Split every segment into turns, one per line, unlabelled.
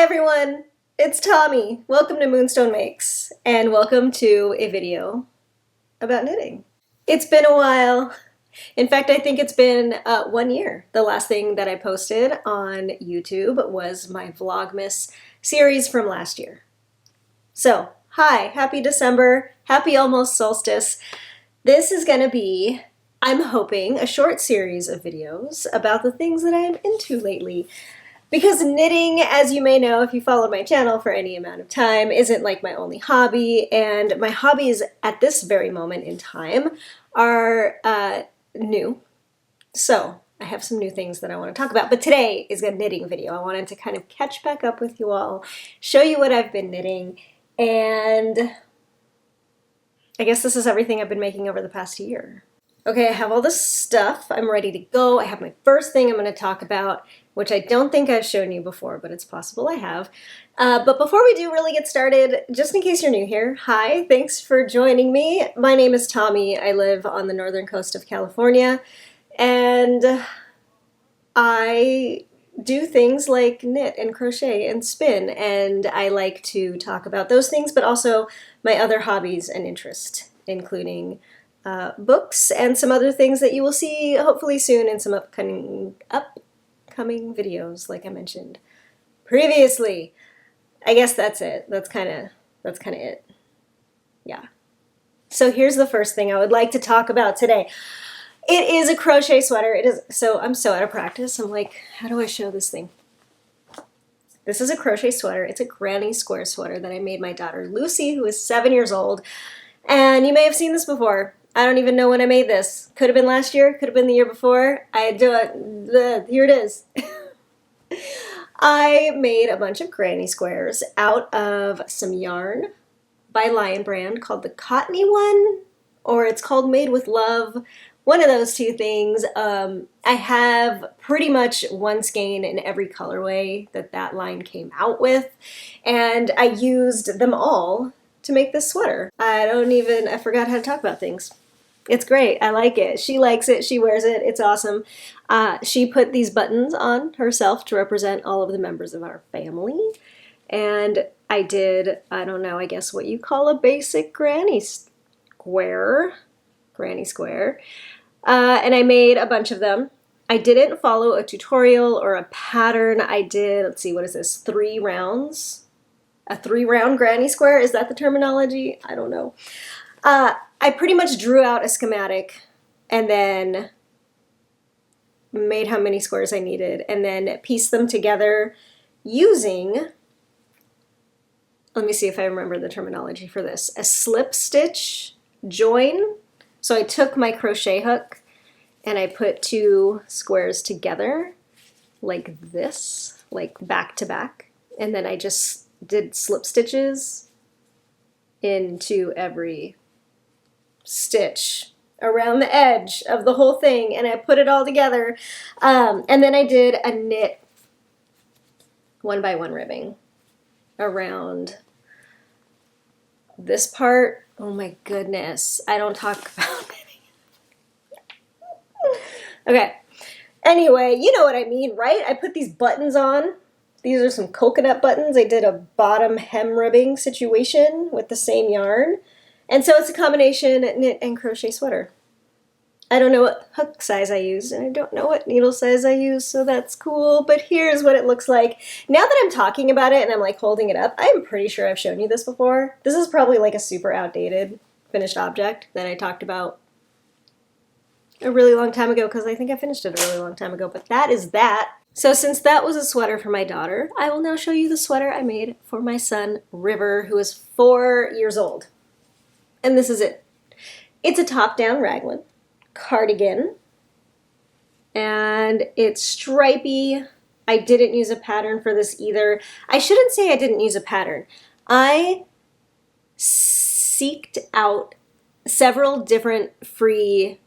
Hi everyone, it's Tommy. Welcome to Moonstone Makes, and welcome to a video about knitting. It's been a while. In fact, I think it's been 1 year. The last thing that I posted on YouTube was my Vlogmas series from last year. So, hi, happy December, happy almost solstice. This is gonna be, I'm hoping, a short series of videos about the things that I'm into lately. Because knitting, as you may know if you follow my channel for any amount of time, isn't like my only hobby, and my hobbies at this very moment in time are new. So I have some new things that I want to talk about, but today is a knitting video. I wanted to kind of catch back up with you all, show you what I've been knitting, and I guess this is everything I've been making over the past year. Okay, I have all this stuff. I'm ready to go. I have my first thing I'm going to talk about, which I don't think I've shown you before, but it's possible I have. But before we do really get started, just in case you're new here, hi, thanks for joining me. My name is Tommy. I live on the northern coast of California, and I do things like knit and crochet and spin, and I like to talk about those things, but also my other hobbies and interests, including books and some other things that you will see hopefully soon in some upcoming videos, like I mentioned previously. I guess that's it. That's kind of it. Yeah. So here's the first thing I would like to talk about today. It is a crochet sweater. I'm so out of practice. I'm like, how do I show this thing? This is a crochet sweater. It's a granny square sweater that I made my daughter Lucy, who is 7 years old. And you may have seen this before. I don't even know when I made this. Could have been last year, could have been the year before. Here it is. I made a bunch of granny squares out of some yarn by Lion Brand called the Cottony one, or it's called Made with Love. One of those two things. I have pretty much one skein in every colorway that line came out with, and I used them all to make this sweater. I forgot how to talk about things. It's great. I like it. She likes it. She wears it. It's awesome. She put these buttons on herself to represent all of the members of our family. And I did, I don't know, I guess what you call a basic granny square. And I made a bunch of them. I didn't follow a tutorial or a pattern. I did, let's see, what is this? 3 rounds? A 3-round granny square? Is that the terminology? I don't know. I pretty much drew out a schematic and then made how many squares I needed and then pieced them together using, let me see if I remember the terminology for this, a slip stitch join. So I took my crochet hook and I put 2 squares together like this, like back to back, and then I just did slip stitches into every stitch around the edge of the whole thing, and I put it all together, and then I did a knit 1x1 ribbing around this part. Oh my goodness, I don't talk about knitting. Okay, anyway, you know what I mean, right? I put these buttons on. These are some coconut buttons. I did a bottom hem ribbing situation with the same yarn. And so it's a combination knit and crochet sweater. I don't know what hook size I used, and I don't know what needle size I used, so that's cool. But here's what it looks like. Now that I'm talking about it and I'm like holding it up, I'm pretty sure I've shown you this before. This is probably like a super outdated finished object that I talked about a really long time ago, because I think I finished it a really long time ago, but that is that. So since that was a sweater for my daughter, I will now show you the sweater I made for my son, River, who is 4 years old. And this is it. It's a top-down raglan cardigan, and it's stripey. I didn't use a pattern for this either. I shouldn't say I didn't use a pattern. I seeked out several different free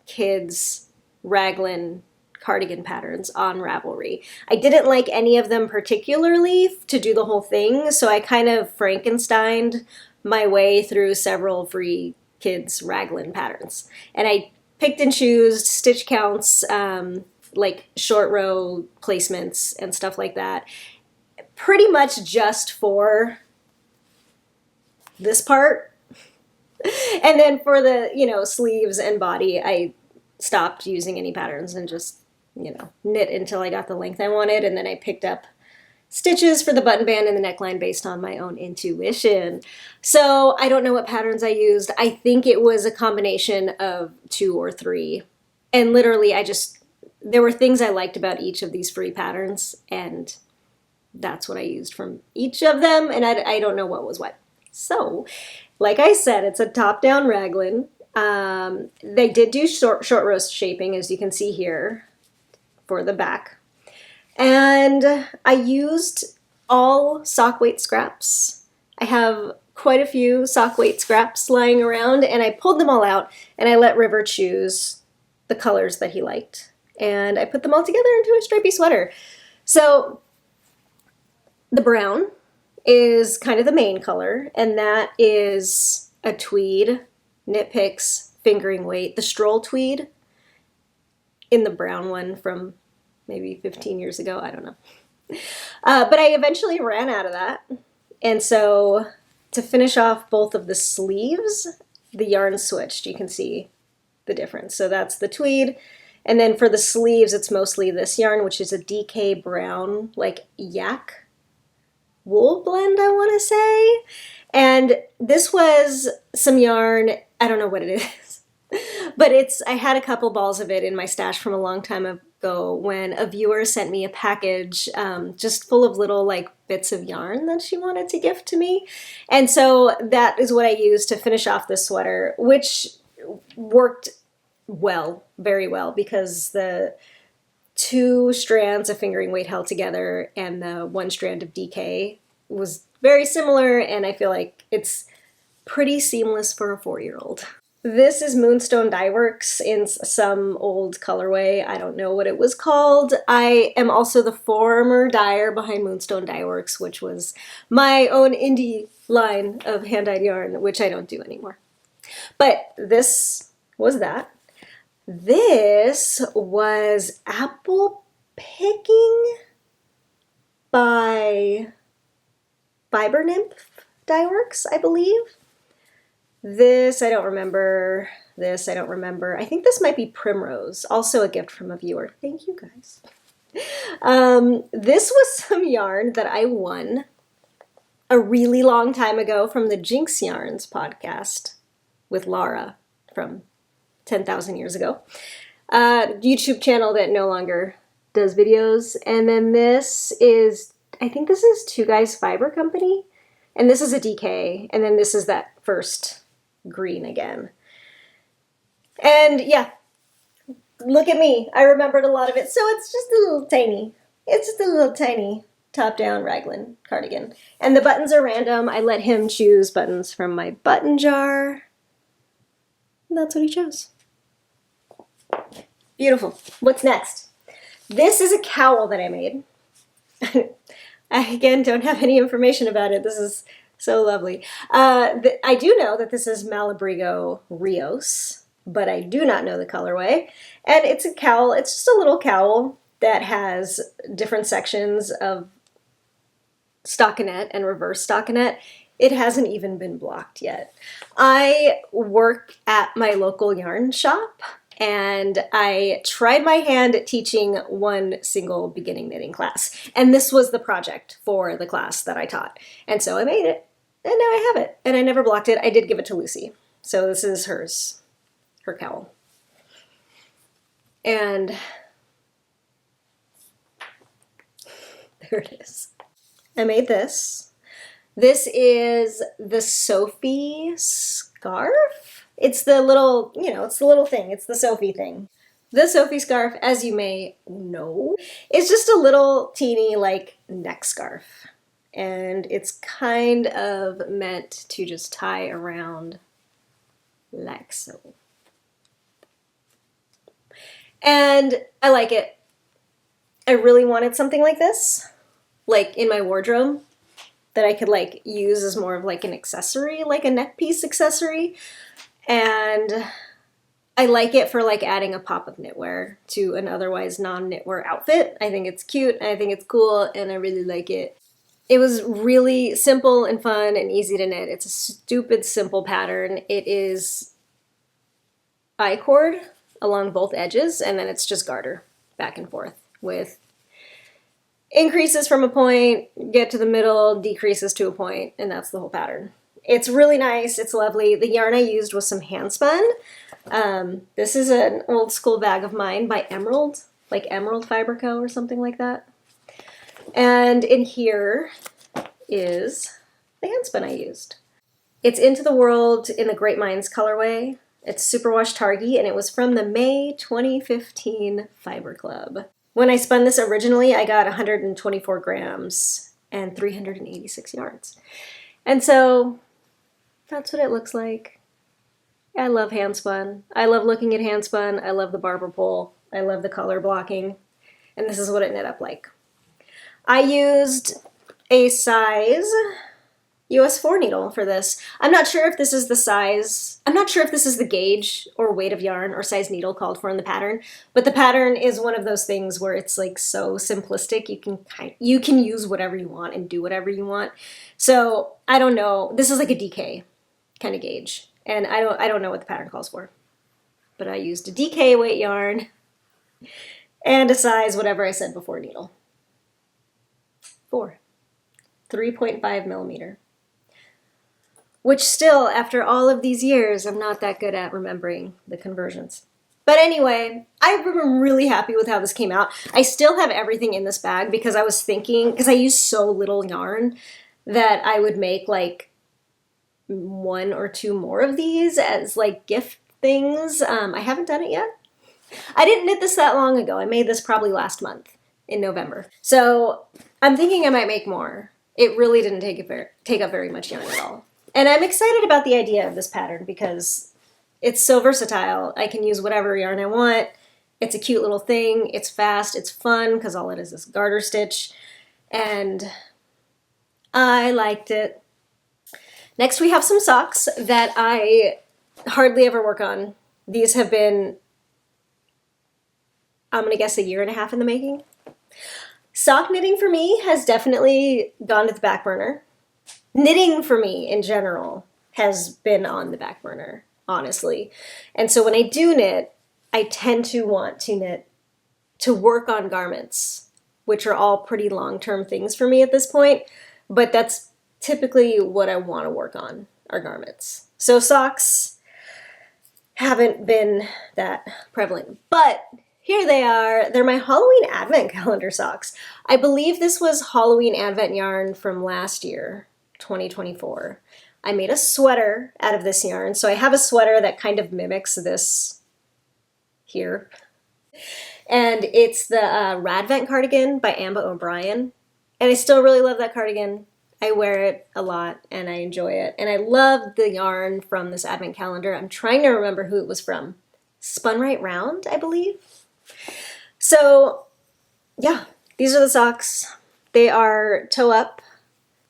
kids raglan cardigan patterns on Ravelry. I didn't like any of them particularly to do the whole thing, so I kind of Frankensteined my way through several free kids raglan patterns. And I picked and chose stitch counts, like short row placements and stuff like that. pretty much just for this part. And then for the, sleeves and body, I stopped using any patterns and just, knit until I got the length I wanted. And then I picked up stitches for the button band and the neckline based on my own intuition. So I don't know what patterns I used. I think it was a combination of 2 or 3. And literally there were things I liked about each of these free patterns, and that's what I used from each of them. And I don't know what was what. So, like I said, it's a top-down raglan. They did do short roast shaping, as you can see here, for the back. And I used all sock weight scraps. I have quite a few sock weight scraps lying around, and I pulled them all out, and I let River choose the colors that he liked. And I put them all together into a stripy sweater. So the brown is kind of the main color, and that is a tweed, Knit Picks, fingering weight, the stroll tweed in the brown one from maybe 15 years ago, I don't know. But I eventually ran out of that. And so to finish off both of the sleeves, the yarn switched. You can see the difference. So that's the tweed. And then for the sleeves, it's mostly this yarn, which is a DK brown, like yak wool blend, I want to say. And this was some yarn, I don't know what it is, but I had a couple balls of it in my stash from a long time ago when a viewer sent me a package just full of little like bits of yarn that she wanted to gift to me. And so that is what I used to finish off this sweater, which worked well, very well, because the 2 strands of fingering weight held together and the 1 strand of DK was very similar, and I feel like it's pretty seamless for a 4-year-old. This is Moonstone Dye Works in some old colorway. I don't know what it was called. I am also the former dyer behind Moonstone Dye Works, which was my own indie line of hand-dyed yarn, which I don't do anymore. But this was that. This was Apple Picking by Fiber Nymph Dye Works, I believe. This, I don't remember. This, I don't remember. I think this might be Primrose, also a gift from a viewer. Thank you, guys. This was some yarn that I won a really long time ago from the Jinx Yarns podcast with Laura from 10,000 years ago. YouTube channel that no longer does videos. And then this is, I think this is Two Guys Fiber Company. And this is a DK. And then this is that first green again. And yeah, look at me. I remembered a lot of it. So it's just a little tiny top-down raglan cardigan. And the buttons are random. I let him choose buttons from my button jar. And that's what he chose. Beautiful. What's next? This is a cowl that I made. I, again, don't have any information about it. This is so lovely. I do know that this is Malabrigo Rios, but I do not know the colorway. And it's a cowl. It's just a little cowl that has different sections of stockinette and reverse stockinette. It hasn't even been blocked yet. I work at my local yarn shop, and I tried my hand at teaching one single beginning knitting class. And this was the project for the class that I taught. And so I made it, and now I have it. And I never blocked it. I did give it to Lucy. So this is hers, her cowl. And there it is. I made this. This is the Sophie scarf. It's the little, it's the little thing. It's the Sophie thing. The Sophie scarf, as you may know, is just a little teeny like neck scarf. And it's kind of meant to just tie around like so. And I like it. I really wanted something like this, like in my wardrobe, that I could like use as more of like an accessory, like a neck piece accessory. And I like it for like adding a pop of knitwear to an otherwise non-knitwear outfit. I think it's cute, and I think it's cool, and I really like it. It was really simple and fun and easy to knit. It's a stupid simple pattern. It is I-cord along both edges, and then it's just garter back and forth with increases from a point, get to the middle, decreases to a point, and that's the whole pattern. It's really nice. It's lovely. The yarn I used was some hand spun. This is an old school bag of mine by Emerald, like Emerald Fiber Co. or something like that. And in here is the hand spun I used. It's Into the World in the Great Minds colorway. It's Superwash Targhee, and it was from the May 2015 Fiber Club. When I spun this originally, I got 124 grams and 386 yards. And so that's what it looks like. I love hand spun. I love looking at hand spun. I love the barber pole. I love the color blocking. And this is what it knit up like. I used a size US 4 needle for this. I'm not sure if this is the size, I'm not sure if this is the gauge or weight of yarn or size needle called for in the pattern, but the pattern is one of those things where it's like so simplistic, you can use whatever you want and do whatever you want. So I don't know, this is like a DK kind of gauge, and I don't know what the pattern calls for, but I used a DK weight yarn and a size whatever I said before needle. 3.5 millimeter. Which still, after all of these years, I'm not that good at remembering the conversions. But anyway, I'm really happy with how this came out. I still have everything in this bag because I was thinking, because I use so little yarn, that I would make like 1 or 2 more of these as like gift things. I haven't done it yet. I didn't knit this that long ago. I made this probably last month in November. So I'm thinking I might make more. It really didn't take up very much yarn at all. And I'm excited about the idea of this pattern because it's so versatile. I can use whatever yarn I want. It's a cute little thing. It's fast. It's fun because all it is garter stitch. And I liked it. Next we have some socks that I hardly ever work on. These have been, I'm going to guess, 1.5 years in the making. Sock knitting for me has definitely gone to the back burner. Knitting for me in general has been on the back burner, honestly. And so when I do knit, I tend to want to knit to work on garments, which are all pretty long-term things for me at this point, but that's typically what I want to work on, are garments. So socks haven't been that prevalent, but here they are. They're my Halloween Advent calendar socks. I believe this was Halloween Advent yarn from last year. 2024. I made a sweater out of this yarn. So I have a sweater that kind of mimics this here. And it's the Radvent cardigan by Amba O'Brien. And I still really love that cardigan. I wear it a lot and I enjoy it. And I love the yarn from this Advent calendar. I'm trying to remember who it was from. Spun Right Round, I believe. So yeah, these are the socks. They are toe up,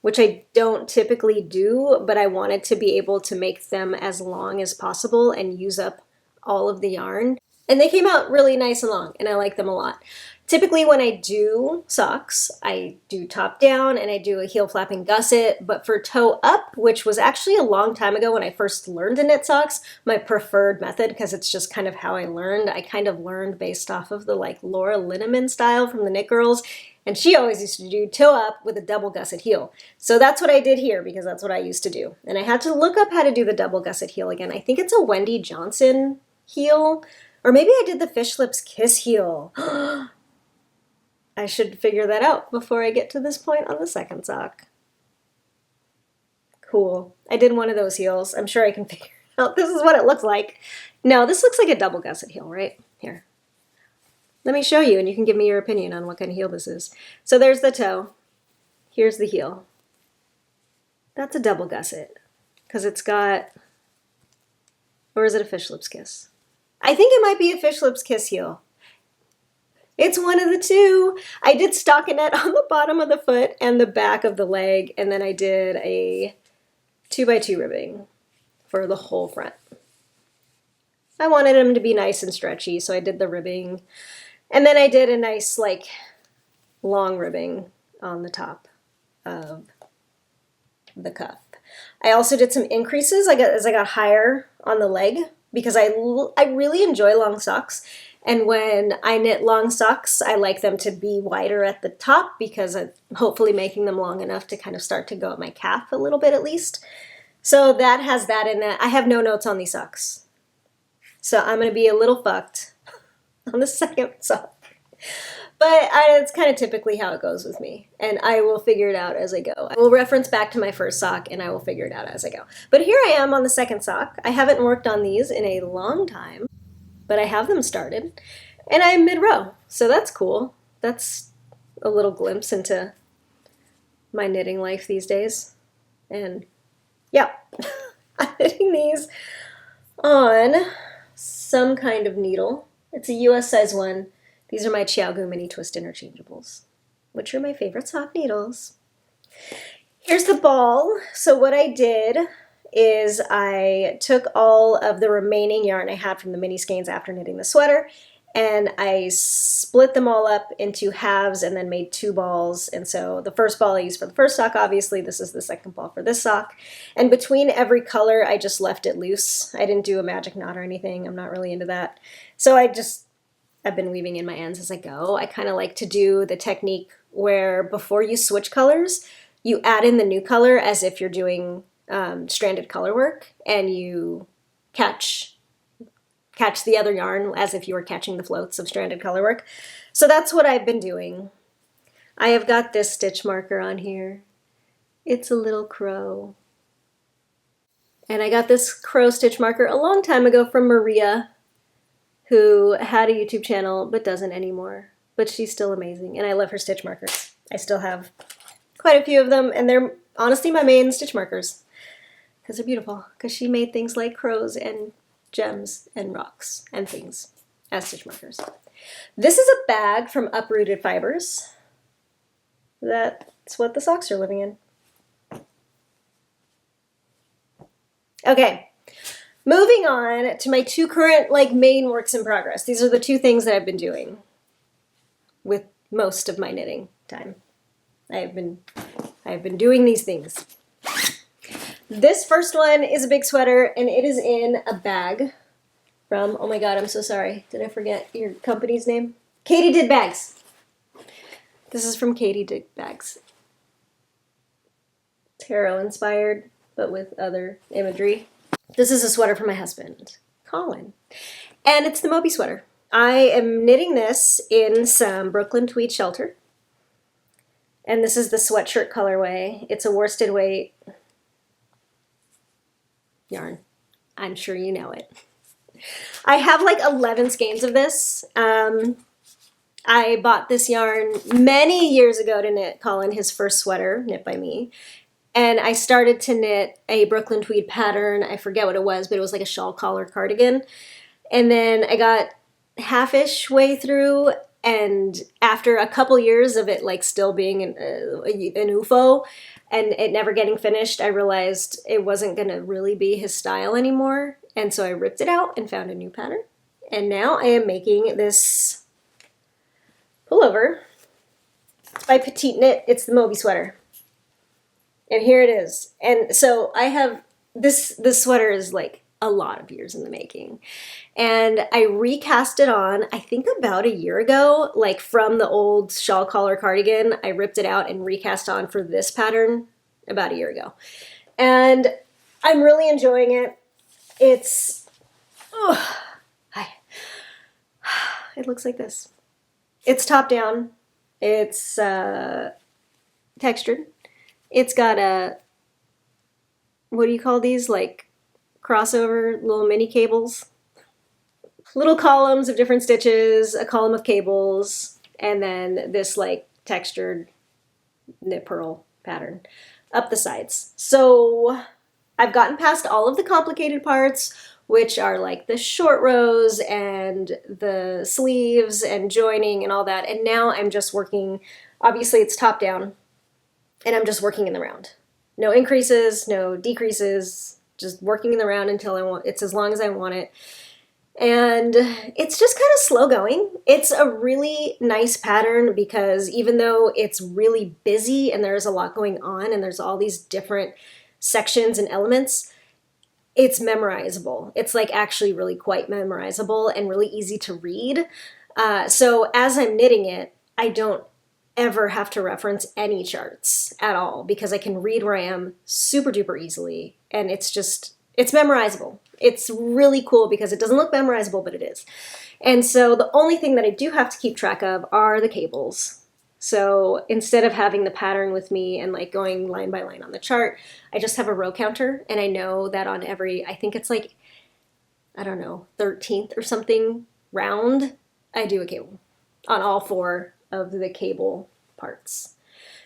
which I don't typically do, but I wanted to be able to make them as long as possible and use up all of the yarn. And they came out really nice and long, and I like them a lot. Typically when I do socks, I do top down and I do a heel flapping gusset, but for toe up, which was actually a long time ago when I first learned to knit socks, my preferred method, because it's just kind of how I learned. I kind of learned based off of the like Laura Linneman style from the Knit Girls, and she always used to do toe up with a double gusset heel. So that's what I did here because that's what I used to do. And I had to look up how to do the double gusset heel again. I think it's a Wendy Johnson heel, or maybe I did the Fish Lips Kiss heel. I should figure that out before I get to this point on the second sock. Cool. I did one of those heels. I'm sure I can figure it out. This is what it looks like. No, this looks like a double gusset heel, right? Here. Let me show you and you can give me your opinion on what kind of heel this is. So there's the toe. Here's the heel. That's a double gusset because it's got, or is it a Fish Lips Kiss? I think it might be a Fish Lips Kiss heel. It's one of the two. I did stockinette on the bottom of the foot and the back of the leg, and then I did a 2x2 ribbing for the whole front. I wanted them to be nice and stretchy, so I did the ribbing. And then I did a nice, like, long ribbing on the top of the cuff. I also did some increases as I got higher on the leg because I really enjoy long socks. And when I knit long socks, I like them to be wider at the top because I'm hopefully making them long enough to kind of start to go at my calf a little bit at least. So that has that in it. I have no notes on these socks. So I'm going to be a little fucked on the second sock. But it's kind of typically how it goes with me. And I will figure it out as I go. I will reference back to my first sock and I will figure it out as I go. But here I am on the second sock. I haven't worked on these in a long time, but I have them started. And I'm mid-row, so that's cool. That's a little glimpse into my knitting life these days. And yeah, I'm knitting these on some kind of needle. It's a US size 1. These are my Chiaogu Mini Twist Interchangeables, which are my favorite sock needles. Here's the ball. So what I did is I took all of the remaining yarn I had from the mini skeins after knitting the sweater, and I split them all up into halves and then made 2 balls. And so the first ball I used for the first sock, obviously. This is the second ball for this sock. And between every color, I just left it loose. I didn't do a magic knot or anything. I'm not really into that. So I've been weaving in my ends as I go. I kind of like to do the technique where before you switch colors, you add in the new color as if you're doing stranded color work, and you catch the other yarn as if you were catching the floats of stranded color work. So that's what I've been doing. I have got this stitch marker on here. It's a little crow. And I got this crow stitch marker a long time ago from Maria, who had a YouTube channel but doesn't anymore. But she's still amazing, and I love her stitch markers. I still have quite a few of them, and they're honestly my main stitch markers because they're beautiful, because she made things like crows and gems and rocks and things as stitch markers. This is a bag from Uprooted Fibers. That's what the socks are living in. Okay. Moving on to my 2 current main works in progress. These are the 2 things that I've been doing with most of my knitting time. I've been doing these things. This first one is a big sweater, and it is in a bag from, oh my god, I'm so sorry. Did I forget your company's name? Katie Did Bags. This is from Katie Did Bags. Tarot inspired, but with other imagery. This is a sweater for my husband, Colin, and it's the Moby sweater. I am knitting this in some Brooklyn Tweed Shelter, and this is the sweatshirt colorway. It's a worsted weight yarn. I'm sure you know it. I have 11 skeins of this. I bought this yarn many years ago to knit Colin his first sweater, knit by me. And I started to knit a Brooklyn Tweed pattern. I forget what it was, but it was like a shawl collar cardigan. And then I got half-ish way through, and after a couple years of it still being an UFO and it never getting finished, I realized it wasn't going to really be his style anymore. And so I ripped it out and found a new pattern. And now I am making this pullover. It's by Petite Knit. It's the Moby sweater. And here it is. And so I have, this sweater is a lot of years in the making. And I recast it on, I think about a year ago, from the old shawl collar cardigan. I ripped it out and recast on for this pattern about a year ago. And I'm really enjoying it. It's, it looks like this. It's top down. It's textured. It's got a, what do you call these? Crossover little mini cables. Little columns of different stitches, a column of cables, and then this textured knit purl pattern up the sides. So I've gotten past all of the complicated parts, which are the short rows and the sleeves and joining and all that. And now I'm just working, obviously it's top down, and I'm just working in the round. No increases, no decreases, just working in the round until it's as long as I want it. And it's just kind of slow going. It's a really nice pattern because even though it's really busy and there's a lot going on and there's all these different sections and elements, it's memorizable. It's like actually really quite memorizable and really easy to read. So as I'm knitting it, I don't ever have to reference any charts at all because I can read where I am super duper easily. And it's memorizable. It's really cool because it doesn't look memorizable, but it is. And so the only thing that I do have to keep track of are the cables. So instead of having the pattern with me and like going line by line on the chart, I just have a row counter, and I know that on every, I think it's like, I don't know, 13th or something round, I do a cable on all 4 of the cable parts.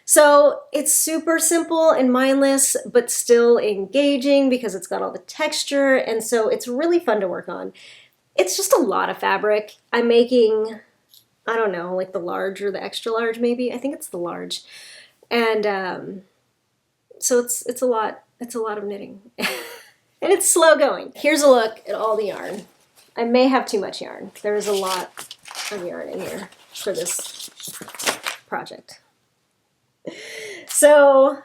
So it's super simple and mindless, but still engaging because it's got all the texture, and so it's really fun to work on. It's just a lot of fabric. I'm making, I don't know, like the large or the extra large maybe. I think it's the large. And so it's a lot of knitting. And it's slow going. Here's a look at all the yarn. I may have too much yarn. There's a lot of yarn in here for this project. So,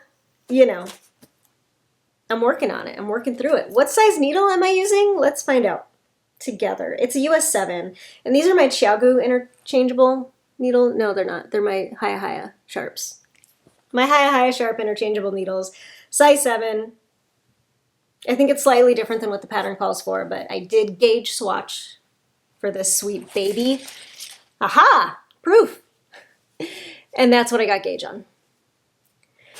you know, I'm working on it. I'm working through it. What size needle am I using? Let's find out together. It's a US 7. And these are my Xiaogu interchangeable needle. No, they're not. They're my Hiya sharps. My Hiya sharp interchangeable needles. Size 7. I think it's slightly different than what the pattern calls for, but I did gauge swatch for this sweet baby. Aha! Proof! And that's what I got gauge on.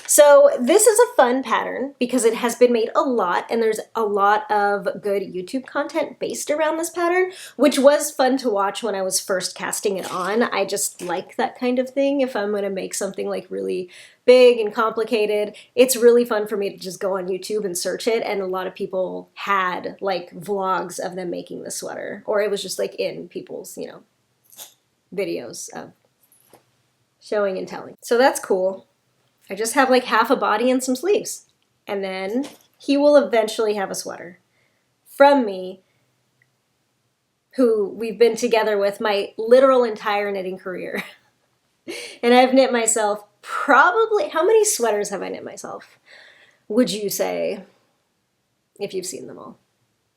So this is a fun pattern because it has been made a lot, and there's a lot of good YouTube content based around this pattern, which was fun to watch when I was first casting it on. I just like that kind of thing. If I'm going to make something like really big and complicated, it's really fun for me to just go on YouTube and search it, and a lot of people had like vlogs of them making the sweater, or it was just like in people's, you know, videos of showing and telling. So that's cool. I just have like half a body and some sleeves. And then he will eventually have a sweater from me, who we've been together with my literal entire knitting career. And I've knit myself probably, how many sweaters have I knit myself, would you say, if you've seen them all?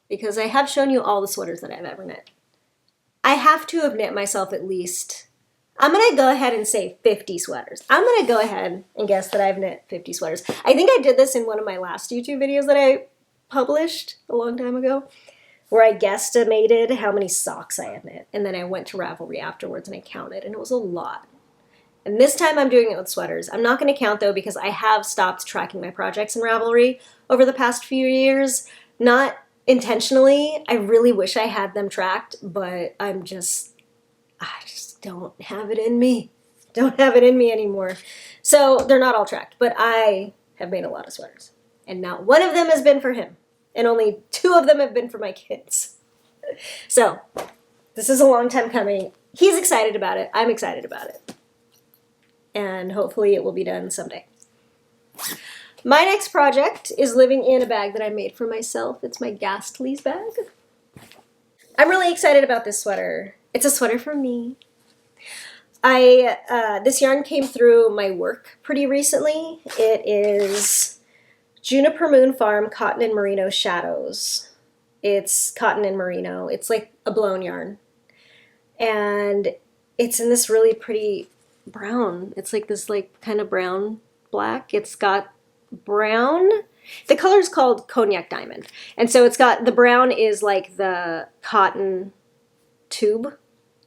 Because I have shown you all the sweaters that I've ever knit. I have to have knit myself at least, I'm going to go ahead and say 50 sweaters. I'm going to go ahead and guess that I've knit 50 sweaters. I think I did this in one of my last YouTube videos that I published a long time ago, where I guesstimated how many socks I had knit. And then I went to Ravelry afterwards and I counted, and it was a lot. And this time I'm doing it with sweaters. I'm not going to count though, because I have stopped tracking my projects in Ravelry over the past few years. Not intentionally. I really wish I had them tracked, but I just don't have it in me. Don't have it in me anymore. So they're not all tracked, but I have made a lot of sweaters. And not one of them has been for him. And only 2 of them have been for my kids. So this is a long time coming. He's excited about it. I'm excited about it. And hopefully it will be done someday. My next project is living in a bag that I made for myself. It's my Ghastly's bag. I'm really excited about this sweater. It's a sweater for me. This yarn came through my work pretty recently. It is Juniper Moon Farm Cotton and Merino Shadows. It's cotton and merino. It's like a blown yarn. And it's in this really pretty brown. It's like this like kind of brown black. It's got brown. The color is called Cognac Diamond. And so it's got, the brown is like the cotton tube,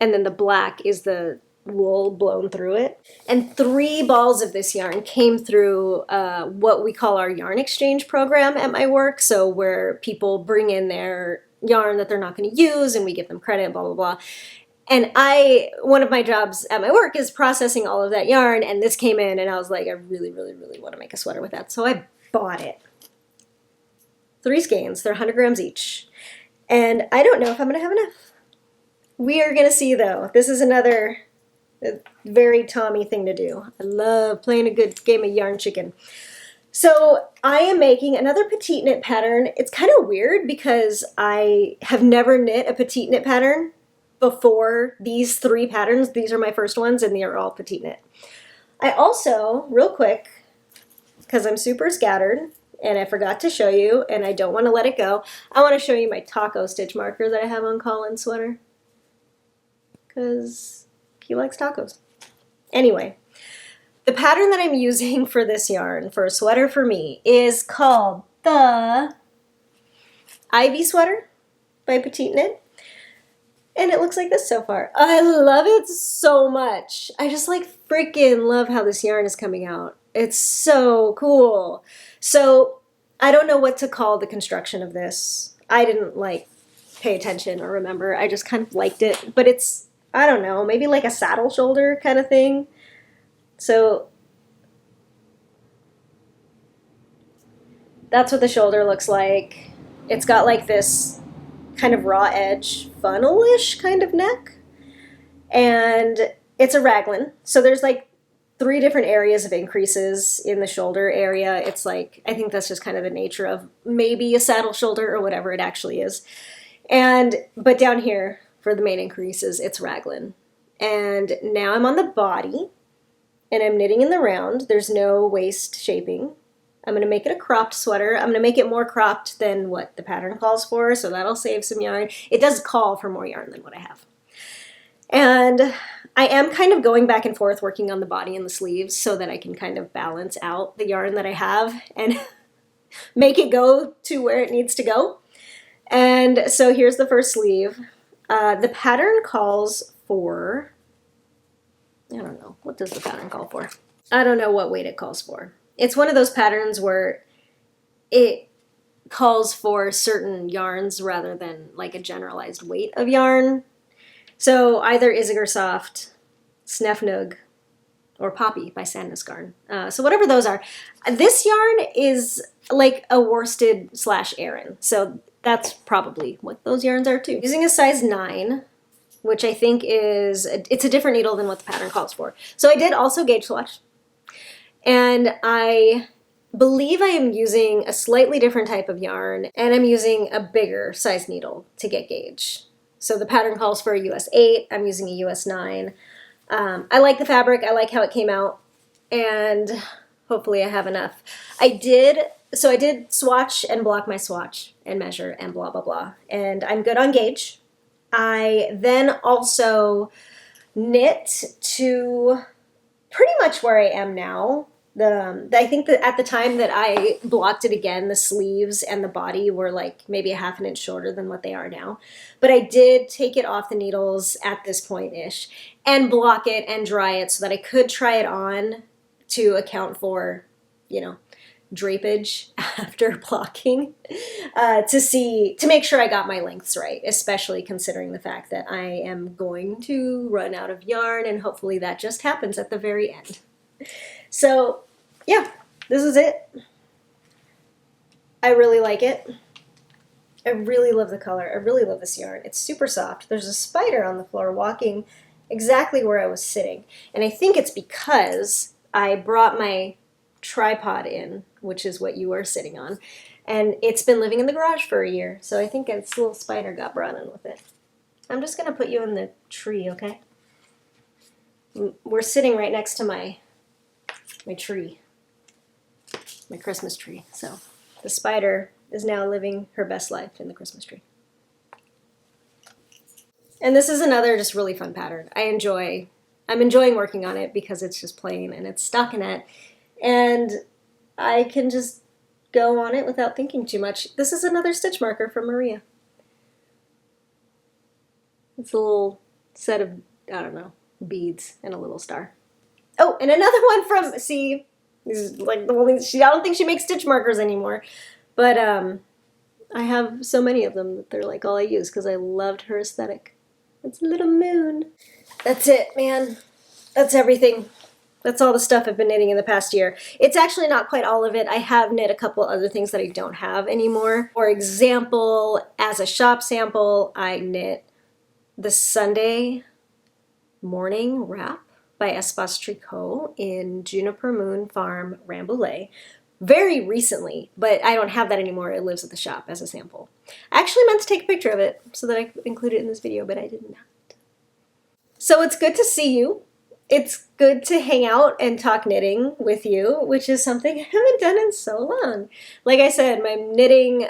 and then the black is the wool blown through it. And 3 balls of this yarn came through what we call our yarn exchange program at my work. So where people bring in their yarn that they're not going to use and we give them credit, blah, blah, blah. And one of my jobs at my work is processing all of that yarn, and this came in and I was like, I really, really, really want to make a sweater with that. So I bought it. 3 skeins, they're 100 grams each. And I don't know if I'm going to have enough. We are going to see though. This is another very Tommy thing to do. I love playing a good game of yarn chicken. So I am making another petite knit pattern. It's kind of weird because I have never knit a petite knit pattern before these 3 patterns. These are my first ones and they are all petite knit. I also, real quick, because I'm super scattered and I forgot to show you and I don't want to let it go, I want to show you my taco stitch marker that I have on Colin's sweater because he likes tacos. Anyway, the pattern that I'm using for this yarn, for a sweater for me, is called the Ivy Sweater by Petite Knit. And it looks like this so far. I love it so much. I just like freaking love how this yarn is coming out. It's so cool. So I don't know what to call the construction of this. I didn't like pay attention or remember. I just kind of liked it. But it's, I don't know, maybe like a saddle shoulder kind of thing. So that's what the shoulder looks like. It's got like this kind of raw edge, funnel-ish kind of neck. And it's a raglan. So there's like 3 different areas of increases in the shoulder area. It's like, I think that's just kind of the nature of maybe a saddle shoulder or whatever it actually is. But down here for the main increases, it's raglan. And now I'm on the body. And I'm knitting in the round. There's no waist shaping. I'm going to make it a cropped sweater. I'm going to make it more cropped than what the pattern calls for, so that'll save some yarn. It does call for more yarn than what I have. And I am kind of going back and forth working on the body and the sleeves so that I can kind of balance out the yarn that I have and make it go to where it needs to go. And so here's the first sleeve. The pattern calls for... I don't know. What does the pattern call for? I don't know what weight it calls for. It's one of those patterns where it calls for certain yarns rather than like a generalized weight of yarn. So either Isager Soft, Snefnug, or Poppy by Sandnes Garn. So whatever those are. This yarn is like a worsted / Aran. So that's probably what those yarns are too. Using a size 9. Which I think is, it's a different needle than what the pattern calls for. So I did also gauge swatch. And I believe I am using a slightly different type of yarn, and I'm using a bigger size needle to get gauge. So the pattern calls for a US 8, I'm using a US 9. I like the fabric, I like how it came out, and hopefully I have enough. I did swatch and block my swatch and measure and blah, blah, blah. And I'm good on gauge. I then also knit to pretty much where I am now. I think that at the time that I blocked it again, the sleeves and the body were like maybe a ½ an inch shorter than what they are now. But I did take it off the needles at this point-ish and block it and dry it so that I could try it on to account for, you know, drapage after blocking to make sure I got my lengths right, especially considering the fact that I am going to run out of yarn and hopefully that just happens at the very end. So yeah, this is it. I really like it. I really love the color. I really love this yarn. It's super soft. There's a spider on the floor walking exactly where I was sitting. And I think it's because I brought my tripod in, which is what you are sitting on, and it's been living in the garage for a year, so I think its little spider got brought in with it. I'm just gonna put you in the tree, okay? We're sitting right next to my tree, my Christmas tree, so the spider is now living her best life in the Christmas tree. And this is another just really fun pattern. I'm enjoying working on it because it's just plain and it's stockinette. And I can just go on it without thinking too much. This is another stitch marker from Maria. It's a little set of, I don't know, beads and a little star. Oh, and another one from, see, this is like the whole thing. I don't think she makes stitch markers anymore. But I have so many of them that they're like all I use because I loved her aesthetic. It's a little moon. That's it, man. That's everything. That's all the stuff I've been knitting in the past year. It's actually not quite all of it. I have knit a couple other things that I don't have anymore. For example, as a shop sample, I knit the Sunday morning wrap by Espace Tricot in Juniper Moon Farm Rambouillet. very recently, but I don't have that anymore. It lives at the shop as a sample. I actually meant to take a picture of it so that I could include it in this video, but I did not. So it's good to see you. It's good to hang out and talk knitting with you, which is something I haven't done in so long. Like I said, my knitting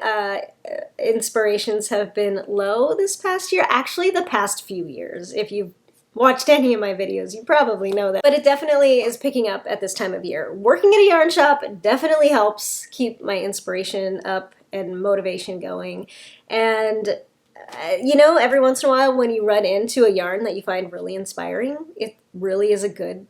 inspirations have been low this past year. Actually, the past few years. If you've watched any of my videos, you probably know that. But it definitely is picking up at this time of year. Working at a yarn shop definitely helps keep my inspiration up and motivation going. And you know, every once in a while when you run into a yarn that you find really inspiring, it really is a good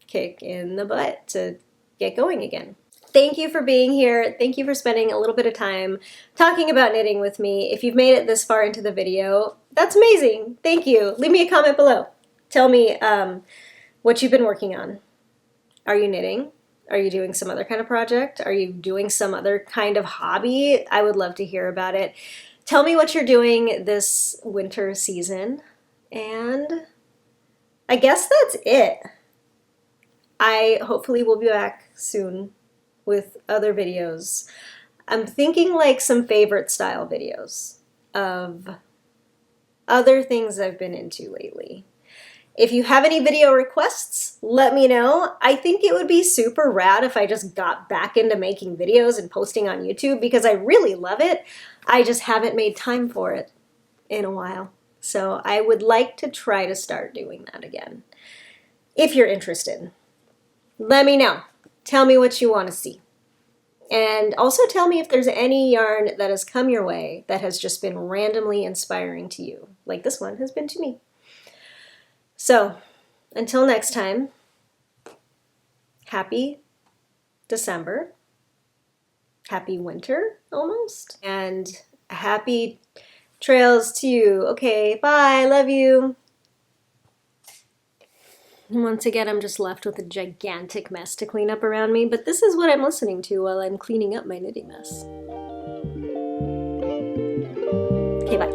kick in the butt to get going again. Thank you for being here. Thank you for spending a little bit of time talking about knitting with me. If you've made it this far into the video, that's amazing. Thank you. Leave me a comment below. Tell me what you've been working on. Are you knitting? Are you doing some other kind of project? Are you doing some other kind of hobby? I would love to hear about it. Tell me what you're doing this winter season, and I guess that's it. I hopefully will be back soon with other videos. I'm thinking like some favorite style videos of other things I've been into lately. If you have any video requests, let me know. I think it would be super rad if I just got back into making videos and posting on YouTube because I really love it. I just haven't made time for it in a while. So I would like to try to start doing that again. If you're interested, let me know. Tell me what you want to see. And also tell me if there's any yarn that has come your way that has just been randomly inspiring to you, like this one has been to me. So, until next time, happy December, happy winter almost, and happy trails to you. Okay, bye, love you. And once again, I'm just left with a gigantic mess to clean up around me, but this is what I'm listening to while I'm cleaning up my knitting mess. Okay, bye.